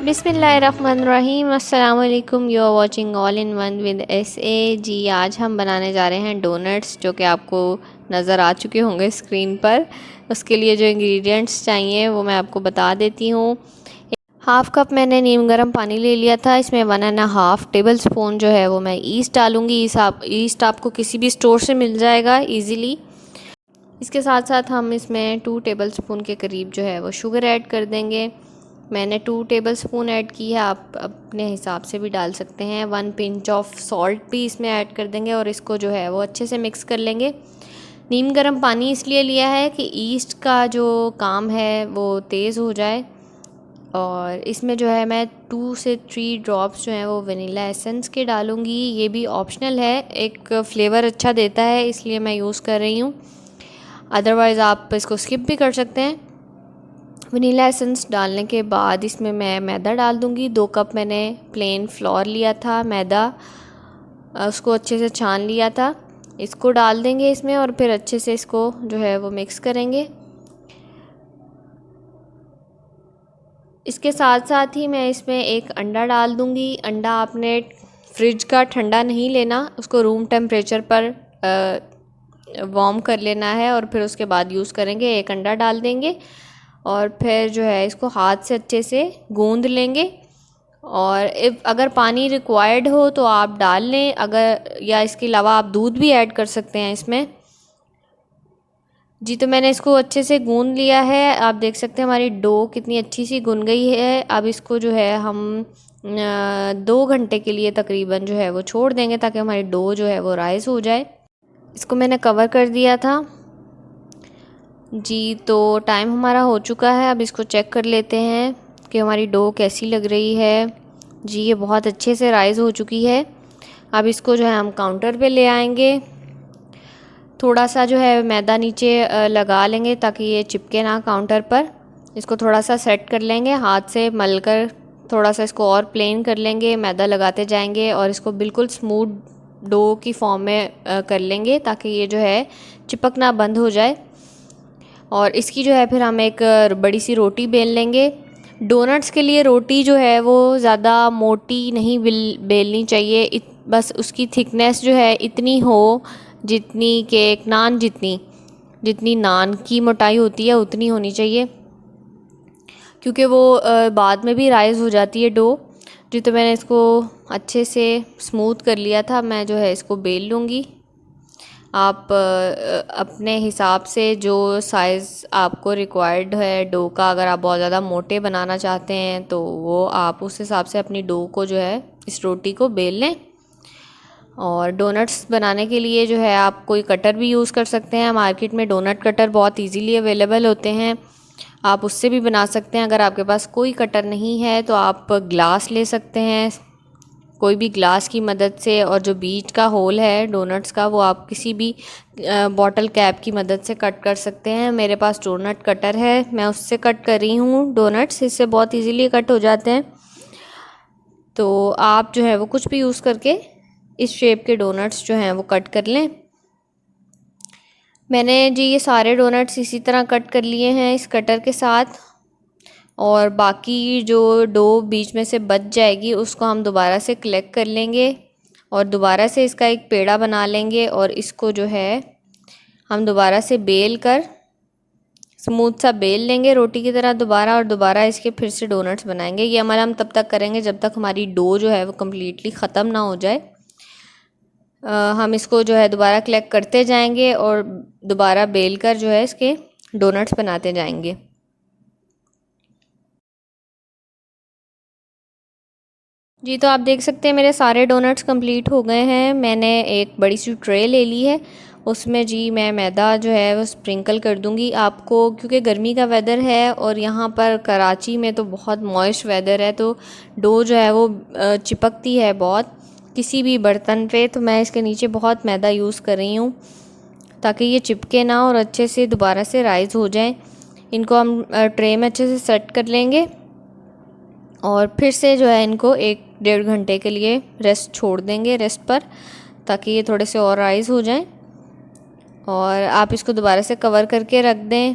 बिस्मिल्लाहिर्रहमानिर्रहीम। अस्सलाम वालेकुम। You are watching all in one with SA। जी, आज हम बनाने जा रहे हैं डोनट्स, जो कि आपको नज़र आ चुके होंगे स्क्रीन पर। उसके लिए जो इंग्रेडिएंट्स चाहिए वो मैं आपको बता देती हूँ। हाफ़ कप मैंने नीम गर्म पानी ले लिया था। इसमें 1.5 टेबल स्पून जो है वो मैं ईस्ट डालूँगी। ईस्ट आपको किसी भी स्टोर से मिल जाएगा ईज़िली। इसके साथ साथ हम इसमें 2 टेबल स्पून के करीब जो है वो शुगर ऐड कर देंगे। मैंने 2 टेबल स्पून ऐड की है, आप अपने हिसाब से भी डाल सकते हैं। 1 पिंच ऑफ सॉल्ट भी इसमें ऐड कर देंगे और इसको जो है वो अच्छे से मिक्स कर लेंगे। नीम गर्म पानी इसलिए लिया है कि ईस्ट का जो काम है वो तेज़ हो जाए। और इसमें जो है मैं 2 से 3 ड्रॉप्स जो हैं वो वनीला एसेंस के डालूँगी। ये भी ऑप्शनल है, एक फ़्लेवर अच्छा देता है इसलिए मैं यूज़ कर रही हूँ, अदरवाइज़ आप इसको स्किप भी कर सकते हैं। वनीला एसेंस डालने के बाद इसमें मैं मैदा डाल दूँगी। 2 कप मैंने प्लेन फ्लोर लिया था, मैदा, उसको अच्छे से छान लिया था। इसको डाल देंगे इसमें और फिर अच्छे से इसको जो है वो मिक्स करेंगे। इसके साथ साथ ही मैं इसमें एक अंडा डाल दूँगी। अंडा आपने फ्रिज का ठंडा नहीं लेना, उसको रूम टेम्परेचर पर वार्म कर लेना है और फिर उसके बाद यूज़ करेंगे। एक अंडा डाल देंगे और फिर जो है इसको हाथ से अच्छे से गूंद लेंगे। और अगर पानी रिक्वायर्ड हो तो आप डाल लें, अगर या इसके अलावा आप दूध भी ऐड कर सकते हैं इसमें। जी, तो मैंने इसको अच्छे से गूंद लिया है। आप देख सकते हैं हमारी डो कितनी अच्छी सी गुन गई है। अब इसको जो है हम 2 घंटे के लिए तकरीबन जो है वो छोड़ देंगे ताकि हमारी डो जो है वो राइज़ हो जाए। इसको मैंने कवर कर दिया था। जी, तो टाइम हमारा हो चुका है। अब इसको चेक कर लेते हैं कि हमारी डो कैसी लग रही है। जी, ये बहुत अच्छे से राइज़ हो चुकी है। अब इसको जो है हम काउंटर पे ले आएंगे। थोड़ा सा जो है मैदा नीचे लगा लेंगे ताकि ये चिपके ना काउंटर पर। इसको थोड़ा सा सेट कर लेंगे, हाथ से मल कर थोड़ा सा इसको और प्लेन कर लेंगे। मैदा लगाते जाएंगे और इसको बिल्कुल स्मूथ डो की फॉर्म में कर लेंगे ताकि ये जो है चिपकना बंद हो जाए। और इसकी जो है फिर हम एक बड़ी सी रोटी बेल लेंगे। डोनट्स के लिए रोटी जो है वो ज़्यादा मोटी नहीं बेलनी चाहिए, बस उसकी थिकनेस जो है इतनी हो जितनी कि एक नान जितनी नान की मोटाई होती है उतनी होनी चाहिए, क्योंकि वो बाद में भी राइज़ हो जाती है डो। जी, तो मैंने इसको अच्छे से स्मूथ कर लिया था। मैं जो है इसको बेल लूँगी। आप अपने हिसाब से जो साइज़ आपको रिक्वायर्ड है डो का, अगर आप बहुत ज़्यादा मोटे बनाना चाहते हैं तो वो आप उस हिसाब से अपनी डो को जो है इस रोटी को बेल लें। और डोनट्स बनाने के लिए जो है आप कोई कटर भी यूज़ कर सकते हैं। मार्केट में डोनट कटर बहुत इजीली अवेलेबल होते हैं, आप उससे भी बना सकते हैं। अगर आपके पास कोई कटर नहीं है तो आप ग्लास ले सकते हैं, कोई भी ग्लास की मदद से। और जो बीच का होल है डोनट्स का वो आप किसी भी बॉटल कैप की मदद से कट कर सकते हैं। मेरे पास डोनट कटर है, मैं उससे कट कर रही हूँ डोनट्स, इससे बहुत इजीली कट हो जाते हैं। तो आप जो है वो कुछ भी यूज़ करके इस शेप के डोनट्स जो हैं वो कट कर लें। मैंने जी ये सारे डोनट्स इसी तरह कट कर लिए हैं इस कटर के साथ। और बाकी जो डो बीच में से बच जाएगी उसको हम दोबारा से कलेक्ट कर लेंगे और दोबारा से इसका एक पेड़ा बना लेंगे। और इसको जो है हम दोबारा से बेल कर स्मूथ सा बेल लेंगे रोटी की तरह दोबारा, और दोबारा इसके फिर से डोनट्स बनाएंगे। ये अमल हम तब तक करेंगे जब तक हमारी डो जो है वो कम्प्लीटली ख़त्म ना हो जाए। हम इसको जो है दोबारा कलेक्ट करते जाएंगे और दोबारा बेल कर जो है इसके डोनट्स बनाते जाएंगे। जी, तो आप देख सकते हैं मेरे सारे डोनट्स कंप्लीट हो गए हैं। मैंने एक बड़ी सी ट्रे ले ली है, उसमें जी मैं मैदा जो है वो स्प्रिंकल कर दूंगी। आपको क्योंकि गर्मी का वेदर है और यहाँ पर कराची में तो बहुत मॉइस्ट वेदर है, तो डो जो है वो चिपकती है बहुत किसी भी बर्तन पे। तो मैं इसके नीचे बहुत मैदा यूज़ कर रही हूँ ताकि ये चिपके ना और अच्छे से दोबारा से राइज़ हो जाए। इनको हम ट्रे में अच्छे से सेट कर लेंगे और फिर से जो है इनको 1-1.5 घंटे के लिए रेस्ट छोड़ देंगे, रेस्ट पर, ताकि ये थोड़े से और राइज़ हो जाएं। और आप इसको दोबारा से कवर करके रख दें